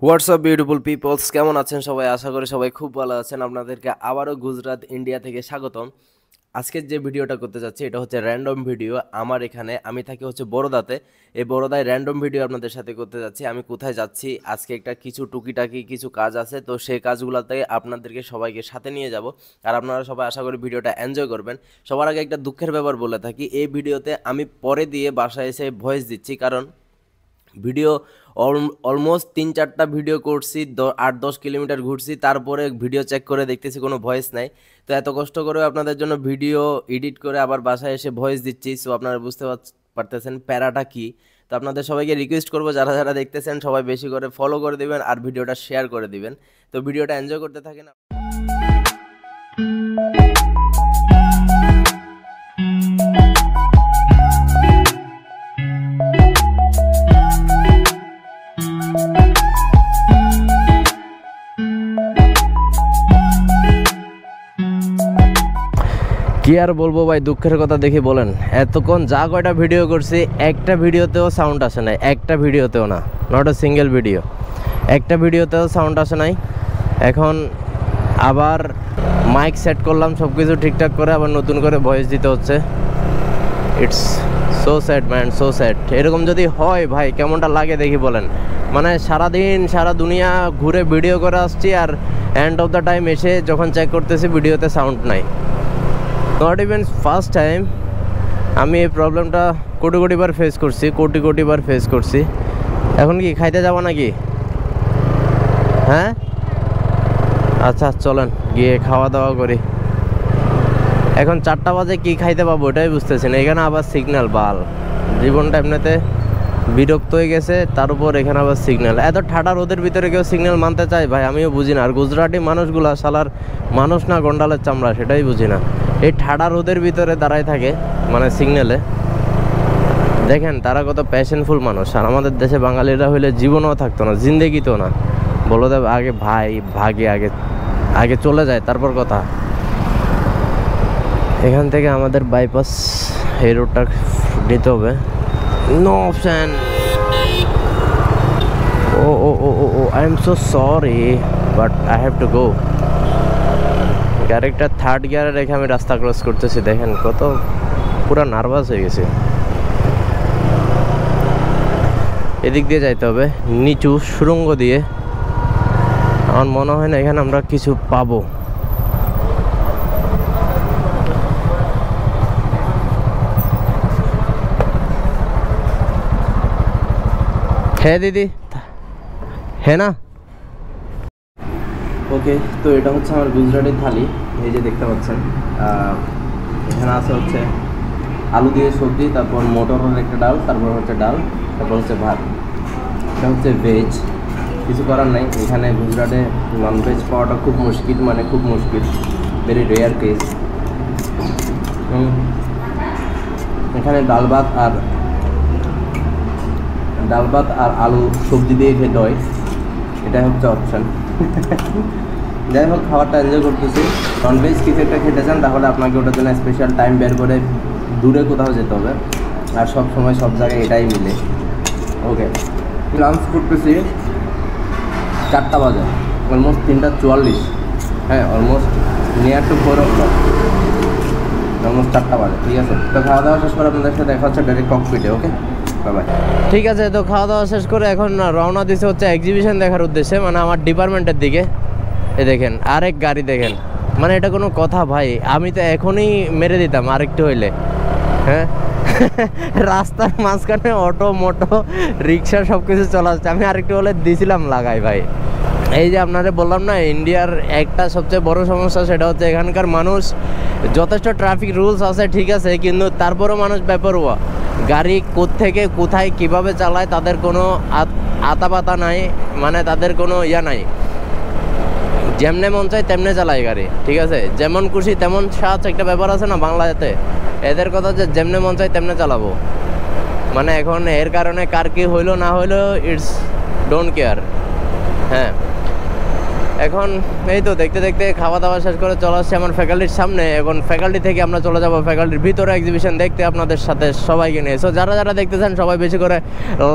WhatsApp beautiful people's, কেমন আছেন সবাই? আশা করি সবাই খুব ভালো আছেন। আপনাদেরকে আবারও গুজরাট ইন্ডিয়া থেকে স্বাগতম। আজকের যে ভিডিওটা করতে যাচ্ছি এটা হচ্ছে র্যান্ডম ভিডিও। আমার এখানে আমি থাকি হচ্ছে বরোদাতে। এই বরোদায় র্যান্ডম ভিডিও আপনাদের সাথে করতে যাচ্ছি। আমি কোথায় যাচ্ছি, আজকে একটা কিছু টুকিটাকি কিছু কাজ আছে, তো সেই কাজগুলোতে আপনাদেরকে সবাইকে সাথে নিয়ে যাব। আর আপনারা সবাই আশা করি ভিডিওটা এনজয় করবেন। সবার আগে একটা দুঃখের ব্যাপার বলে থাকি, এই ভিডিওতে আমি পরে দিয়ে বাসায় এসে ভয়েস দিচ্ছি, কারণ ভিডিও অলমোস্ট 3-4টা ভিডিও করছি, 8-10 কিলোমিটার ঘুরছি, তারপরে ভিডিও চেক করে দেখতেছি কোনো ভয়েস নাই। তো এত কষ্ট করে আপনাদের জন্য ভিডিও এডিট করে আবার বাসায় এসে ভয়েস দিচ্ছি, সো আপনারা বুঝতে পারতেছেন প্যারাটা কি। তো আপনাদের সবাইকে রিকোয়েস্ট করবো, যারা যারা দেখতেছেন সবাই বেশি করে ফলো করে দিবেন আর ভিডিওটা শেয়ার করে দিবেন। তো ভিডিওটা এনজয় করতে থাকেন। কি আর বলবো ভাই, দুঃখের কথা দেখি বলেন, এতক্ষণ যা কয়টা ভিডিও করছি একটা ভিডিওতেও সাউন্ড আসে নাই, একটা ভিডিওতেও না, নট এ সিঙ্গেল ভিডিও, একটা ভিডিওতেও সাউন্ড আসে নাই। এখন আবার মাইক সেট করলাম, সব কিছু ঠিকঠাক করে আবার নতুন করে ভয়েস দিতে হচ্ছে। It's so sad man, so sad. এরকম যদি হয় ভাই কেমনটা লাগে দেখি বলেন। মানে সারাদিন সারা দুনিয়া ঘুরে ভিডিও করে আসছি, আর এন্ড অফ দ্য টাইম এসে যখন চেক করতেছি ভিডিওতে সাউন্ড নাই। নট ইভেন ফার্স্ট টাইম, আমি এই প্রবলেমটা কোটিবার ফেস করছি। এখন কি খাইতে যাব নাকি? হ্যাঁ আচ্ছা চলেন গিয়ে খাওয়া দাওয়া করি। এখন 4টা বাজে, কি খাইতে পাবো ওটাই বুঝতেছি না। এখানে আবার সিগন্যাল বাল, জীবনটা এমনিতে বিরক্ত হয়ে গেছে, তার উপর এখানে আবার সিগন্যাল। এত ঠাডা রোদের ভিতরে কেউ সিগন্যাল মানতে চায় ভাই? আমিও বুঝি না। আর গুজরাটি মানুষগুলা শালার মানুষ না গন্ডালের চামড়া, সেটাই বুঝি না। এই ঠাডা রোদের ভিতরে দাঁড়ায় থাকে মানে সিগন্যালে। দেখেন তারা কত প্যাশনফুল মানুষ। আর আমাদের দেশে বাঙালিরা হইলে জীবনও থাকতো না, জিন্দেগিতেও না। বলো দেব আগে ভাই ভাগে, আগে চলে যায় তারপর কথা। এখান থেকে আমাদের বাইপাস এই রোডটা নিতে হবে। No option. Oh I am so sorry but I have to go. গাড়িটা 3rd গিয়ারে রেখে আমি রাস্তা ক্রস করতেছি। দেখেন কত পুরা নার্ভাস হয়ে গেছে। এদিক দিয়ে যাইতে হবে, নিচু সুড়ঙ্গ দিয়ে। আমার মনে হয় না এখানে আমরা কিছু পাবো। হ্যাঁ দিদি, হ্যাঁ না। ওকে, তো এটা হচ্ছে আমার গুজরাটি থালি। এই যে দেখতে পাচ্ছেন, এখানে আছে হচ্ছে আলু দিয়ে সবজি, তারপর মটরের একটা ডাল, তারপর হচ্ছে ডাল, তারপর হচ্ছে ভাত। এটা হচ্ছে ভেজ। কিছু করার নাই, এখানে গুজরাটে ননভেজ পাওয়াটা খুব মুশকিল, মানে খুব মুশকিল, ভেরি রেয়ার কেস। এখানে ডাল ভাত আর আলু সবজি দিয়ে খেতে হয়, এটাই হচ্ছে অপশান। যাই হোক, খাবারটা এনজয় করতেছি। ননভেজ কিছু একটা খেতে চান তাহলে আপনাকে ওটার জন্য স্পেশাল টাইম বের করে দূরে কোথাও যেতে হবে, আর সব সময় সব জায়গায় এটাই মিলে। ওকে, লাঞ্চ করতেছি 4টা বাজে, অলমোস্ট 3:44। হ্যাঁ, almost near to 4 o'clock, almost 4টা বাজে। ঠিক আছে, তো খাওয়া দাওয়া শেষ করে আপনাদের সাথে দেখা হচ্ছে ডাইরেক্ট ককপিটে। Okay, by. ঠিক আছে, তো খাওয়া দাওয়া শেষ করে এখন রওনা দিছে হচ্ছে এক্সিবিশন দেখার উদ্দেশ্যে, মানে আমার ডিপার্টমেন্টের দিকে। এ দেখেন আরেক গাড়ি, দেখেন মানে এটা কোনো কথা ভাই? আমি তো এখনই মেরে দিতাম আরেকটু হইলে। হ্যাঁ, রাস্তার মাঝখানে অটো মোটো রিক্সা সব কিছু চলে আসছে, আমি আরেকটু হলে দিছিলাম লাগাই ভাই। এই যে আপনাদের বললাম না, ইন্ডিয়ার একটা সবচেয়ে বড় সমস্যা সেটা হচ্ছে এখানকার মানুষ, যথেষ্ট ট্রাফিক রুলস আছে ঠিক আছে, কিন্তু তারপরও মানুষ বেপরোয়া। গাড়ি কোত্থেকে কোথায় কিভাবে চালায় তাদের কোনো আতাপাতা নাই, মানে তাদের কোনো ইয়া নাই। যেমনে মন চায় তেমনে চালায় গাড়ি, ঠিক আছে, যেমন খুশি তেমন সাজ, একটা ব্যাপার আছে না বাংলাতে। এদের কথা যে যেমনে মন চায় তেমনে চালাবো, মানে এখন এর কারণে কার কি হইলো না হইলো ইটস ডোন্ট কেয়ার। হ্যাঁ, এখন এই তো দেখতে দেখতে খাওয়া দাওয়া শেষ করে চলে আসছে আমার ফ্যাকাল্টির সামনে। এখন ফ্যাকাল্টি থেকে আমরা চলে যাব ফ্যাকাল্টির ভিতরে এক্সিবিশন দেখতে আপনাদের সাথে সবাইকে নিয়ে। সো যারা যারা দেখতেছেন সবাই বেশি করে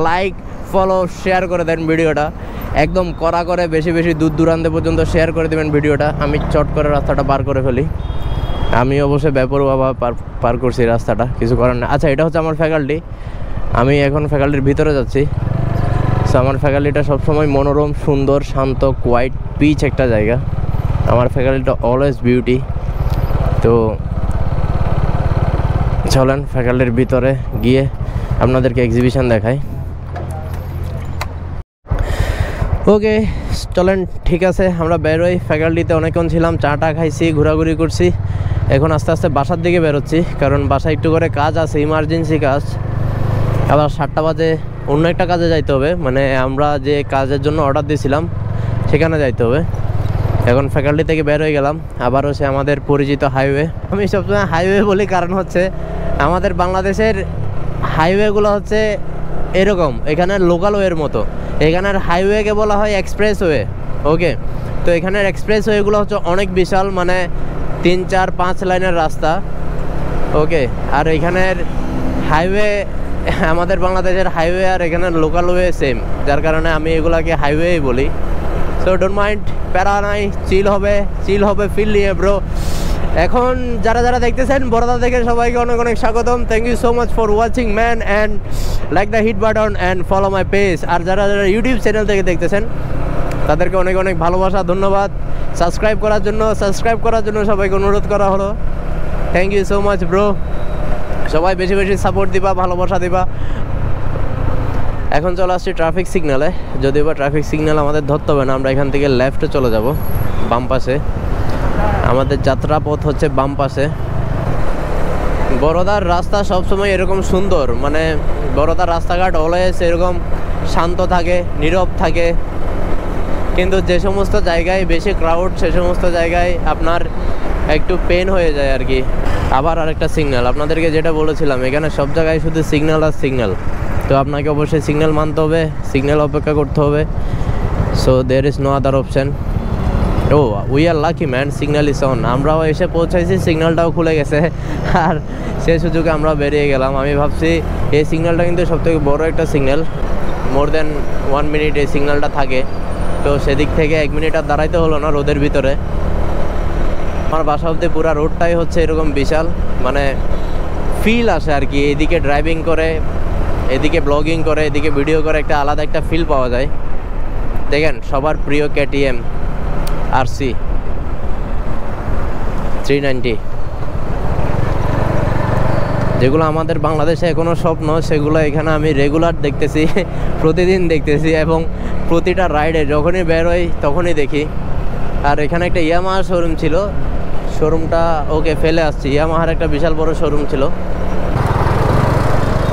লাইক, ফলো, শেয়ার করে দেন ভিডিওটা, একদম কড়া করে বেশি বেশি দূর দূরান্তে পর্যন্ত শেয়ার করে দেবেন ভিডিওটা। আমি চট করে রাস্তাটা পার করে ফেলি, আমি অবশ্যই বেপরোয়া পার করছি রাস্তাটা, কিছু করার না। আচ্ছা, এটা হচ্ছে আমার ফ্যাকাল্টি, আমি এখন ফ্যাকাল্টির ভিতরে যাচ্ছি। সো আমার ফ্যাকাল্টিটা সবসময় মনোরম, সুন্দর, শান্ত, কোয়াইট, পিচ একটা জায়গা। আমার ফ্যাকাল্টিটা অলওয়েজ বিউটি। তো চলেন ফ্যাকাল্টির ভিতরে গিয়ে আপনাদেরকে এক্সিবিশন দেখাই। ওকে চলেন, ঠিক আছে, আমরা বেরোই। ফ্যাকাল্টিতে অনেকক্ষণ ছিলাম, চাটা খাইছি, ঘোরাঘুরি করছি। এখন আস্তে আস্তে বাসার দিকে বেরোচ্ছি, কারণ বাসায় একটু করে কাজ আছে, ইমার্জেন্সি কাজ। আবার 7টা বাজে অন্য একটা কাজে যাইতে হবে, মানে আমরা যে কাজের জন্য অর্ডার দিয়েছিলাম সেখানে যাইতে হবে। এখন ফ্যাকাল্টি থেকে বের হয়ে গেলাম, আবারও সে আমাদের পরিচিত হাইওয়ে। আমি সবসময় হাইওয়ে বলি, কারণ হচ্ছে আমাদের বাংলাদেশের হাইওয়েগুলো হচ্ছে এরকম, এখানে লোকাল ওয়ের মতো। এখানের হাইওয়েকে বলা হয় এক্সপ্রেসওয়ে। ওকে, তো এখানের এক্সপ্রেসওয়েগুলো হচ্ছে অনেক বিশাল, মানে 3, 4, 5 লাইনের রাস্তা। ওকে, আর এখানের হাইওয়ে, আমাদের বাংলাদেশের হাইওয়ে আর এখানের লোকাল ওয়ে সেম, যার কারণে আমি এগুলাকে হাইওয়েই বলি। সো ডোন্ট মাইন্ড, প্যারা নাই, চিল হবে ফিল নিয়ে ব্রো। এখন যারা যারা দেখতেছেন বরোদা থেকে সবাইকে অনেক অনেক স্বাগতম। Thank you so much for watching man, and like the hit button and follow my page. আর যারা যারা ইউটিউব চ্যানেল থেকে দেখতেছেন তাদেরকে অনেক অনেক ভালোবাসা, ধন্যবাদ। সাবস্ক্রাইব করার জন্য সবাইকে অনুরোধ করা হলো। Thank you so much bro. সবাই বেশি বেশি সাপোর্ট দিবা, ভালোবাসা দিবা। এখন চলে আসছি ট্রাফিক সিগন্যালে, যদিও বা ট্রাফিক সিগন্যাল আমাদের ধরতে হবে না, আমরা এখান থেকে লেফটে চলে যাব, বাম পাশে। আমাদের যাত্রাপথ হচ্ছে বাম পাশে। বরোদার রাস্তা সবসময় এরকম সুন্দর, মানে বরোদার রাস্তাঘাট অলওয়েজ এরকম শান্ত থাকে, নীরব থাকে। কিন্তু যে সমস্ত জায়গায় বেশি ক্রাউড, সে সমস্ত জায়গায় আপনার একটু পেন হয়ে যায় আর কি। আবার আরেকটা সিগন্যাল, আপনাদেরকে যেটা বলেছিলাম, এখানে সব জায়গায় শুধু সিগন্যাল আর সিগন্যাল। তো আপনাকে অবশ্যই সিগন্যাল মানতে হবে, সিগন্যাল অপেক্ষা করতে হবে। So there is no other option. Oh we are lucky man, signal is on. আমরাও এসে পৌঁছাইছি, সিগন্যালটাও খুলে গেছে, আর সেই সুযোগে আমরা বেরিয়ে গেলাম। আমি ভাবছি এই সিগন্যালটা কিন্তু সবথেকে বড় একটা সিগন্যাল, মোর দেন 1 মিনিট এই সিগন্যালটা থাকে। তো সেদিক থেকে 1 মিনিট আর দাঁড়াইতে হলো না রোদের ভিতরে। আমার বাসা অবধি পুরো রোডটাই হচ্ছে এরকম বিশাল, মানে ফিল আসে আর কি। এদিকে ড্রাইভিং করে, এদিকে ব্লগিং করে, এদিকে ভিডিও করে, একটা আলাদা একটা ফিল পাওয়া যায়। দেখেন সবার প্রিয় KTM RC 390, যেগুলো আমাদের বাংলাদেশে এখনও স্বপ্ন, সেগুলো এখানে আমি রেগুলার দেখতেছি, প্রতিদিন দেখতেছি, এবং প্রতিটা রাইডে যখনই বের হই তখনই দেখি। আর এখানে একটা ইয়ামাহা শোরুম ছিল, শোরুমটা ওকে ফেলে আসছি। ইয়ামাহার একটা বিশাল বড় শোরুম ছিল।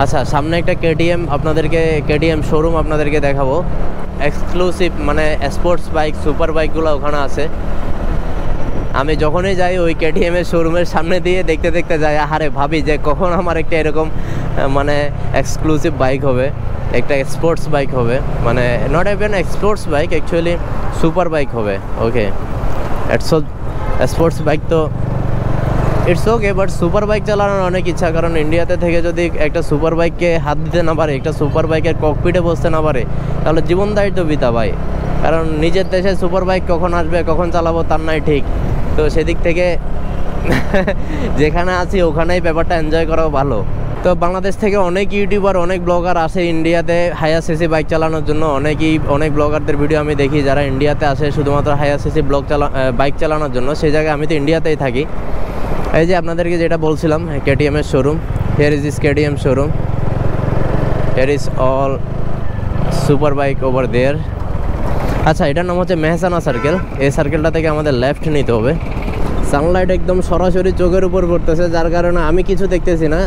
আচ্ছা, সামনে একটা KTM শোরুম আপনাদেরকে দেখাবো। এক্সক্লুসিভ, মানে স্পোর্টস বাইক, সুপার বাইকগুলো ওখানে আছে। আমি যখনই যাই ওই KTM এর শোরুমের সামনে দিয়ে দেখতে দেখতে যাই, আরে ভাবি যে কখন আমার একটা এরকম মানে এক্সক্লুসিভ বাইক হবে, একটা স্পোর্টস বাইক হবে, মানে not even sports bike, actually super bike হবে। ওকে, স্পোর্টস বাইক তো it's okay, but super bike চালানোর অনেক ইচ্ছা। কারণ ইন্ডিয়াতে থেকে যদি একটা সুপার বাইককে হাত দিতে না পারে, একটা সুপার বাইকের ককপিটে বসতে না পারে, তাহলে জীবন দায়িত্ব বিতা ভাই। কারণ নিজের দেশে সুপার বাইক কখন আসবে, কখন চালাবো তার নাই ঠিক। তো সেদিক থেকে যেখানে আছি ওখানেই ব্যাপারটা এনজয় করাও ভালো। তো বাংলাদেশ থেকে অনেক ইউটিউবার, অনেক ব্লগার আসে ইন্ডিয়াতে হায়ার সিসি বাইক চালানোর জন্য। অনেক ব্লগারদের ভিডিও আমি দেখি যারা ইন্ডিয়াতে আসে শুধুমাত্র হায়ার সিসি বাইক চালানোর জন্য। সেই জায়গায় আমি তো ইন্ডিয়াতেই থাকি। এই যে আপনাদেরকে যেটা বলছিলাম, KTM এর showroom, here is this KTM showroom, here is all super bike over there. আচ্ছা, এটার নাম হচ্ছে মেহসানা সার্কেল। এই সার্কেলটা থেকে আমাদের লেফট নিতে হবে। সানলাইট একদম সরাসরি চোখের উপর পড়তেছে, যার কারণে আমি কিছু দেখতেছি না।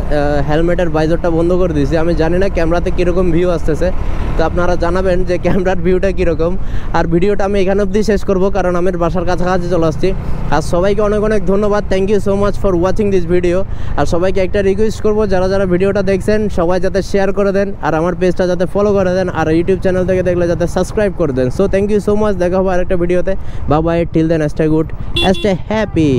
হেলমেটের বাইজরটা বন্ধ করে দিয়েছি। আমি জানি না ক্যামেরাতে কীরকম ভিউ আসতেছে, তো আপনারা জানাবেন যে ক্যামেরার ভিউটা কীরকম। আর ভিডিওটা আমি এখানে অবধি শেষ করব, কারণ আমি বাসার কাছাকাছি চলে আসছি। আর সবাইকে অনেক অনেক ধন্যবাদ, thank you so much for watching this video. আর সবাইকে একটা রিকোয়েস্ট করবো, যারা যারা ভিডিওটা দেখছেন সবাই যাতে শেয়ার করে দেন, আর আমার পেজটা যাতে ফলো করে দেন, আর ইউটিউব চ্যানেল থেকে দেখলে যাতে সাবস্ক্রাইব করে দেন। So thank you so much, দেখা হবে আরেকটা ভিডিওতে। Bye bye, till then stay good, stay happy.